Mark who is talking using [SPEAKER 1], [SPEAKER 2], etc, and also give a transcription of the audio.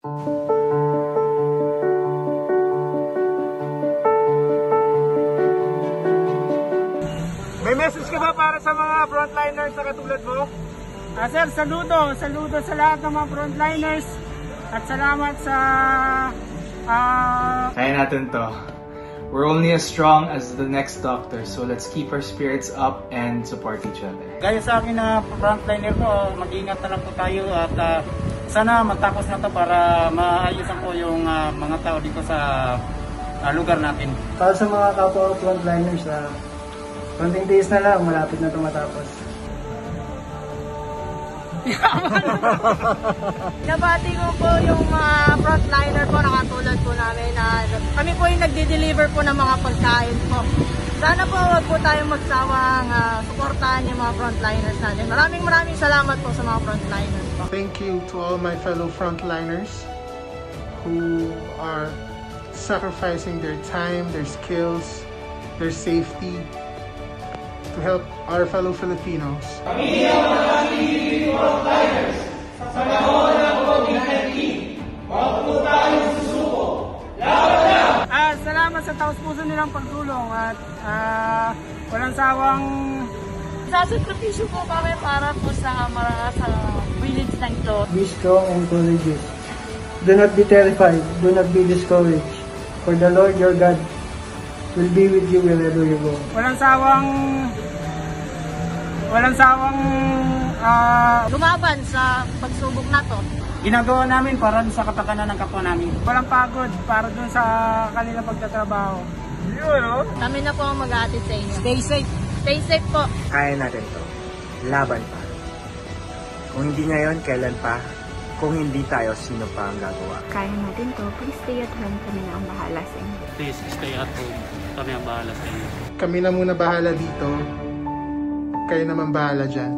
[SPEAKER 1] May message ka ba para sa mga frontliners na katulad mo?
[SPEAKER 2] Sir, saludo sa lahat ng mga frontliners at salamat sa
[SPEAKER 3] kaya natin to. We're only as strong as the next doctor, so let's keep our spirits up and support each other.
[SPEAKER 2] Gaya sa akin na frontliner ko, mag-ingat na lang po tayo at sana matapos na to para maayusan po yung mga tao dito sa lugar natin.
[SPEAKER 4] Para sa mga kapwa frontliners, konting tiis na lang, malapit na ito matapos.
[SPEAKER 5] Nabati ko po yung mga frontliner po na katulad po namin na kami po yung nagde-deliver po ng mga pagkain po. Sana po wag po tayong magsawang suportahan yung mga frontliners natin. Maraming salamat po sa mga frontliners po.
[SPEAKER 6] Thank you to all my fellow frontliners who are sacrificing their time, their skills, their safety to help our fellow Filipinos.
[SPEAKER 7] Kami ang mga ating frontliners sa panahon ng COVID-19. Huwag po tayong susuko. Laban lang!
[SPEAKER 2] Salamat sa taos-puso nilang pagtulong at walang sawang
[SPEAKER 5] Sasakripisyo po kami para po sa village na ito.
[SPEAKER 4] Be strong and courageous. Do not be terrified. Do not be discouraged. For the Lord your God will be with you wherever you go.
[SPEAKER 2] Walang sawang
[SPEAKER 5] lumaban sa pagsubok na to.
[SPEAKER 2] ginagawa namin para sa kapakanan ng kapwa namin. Walang pagod para dun sa kanilang pagtatrabaho.
[SPEAKER 5] Kami na po ang mag-aatid sa inyo.
[SPEAKER 2] Stay safe.
[SPEAKER 5] Stay safe po.
[SPEAKER 8] Kaya natin to. Laban pa. Kung hindi ngayon, kailan pa? Kung hindi tayo, sino pa ang gagawa?
[SPEAKER 9] Kaya natin to. Please stay at home. Kami na ang bahala sa inyo.
[SPEAKER 10] Please stay at home. Kami ang bahala sa inyo.
[SPEAKER 6] Kami na muna bahala dito. Kayo naman bahala dyan.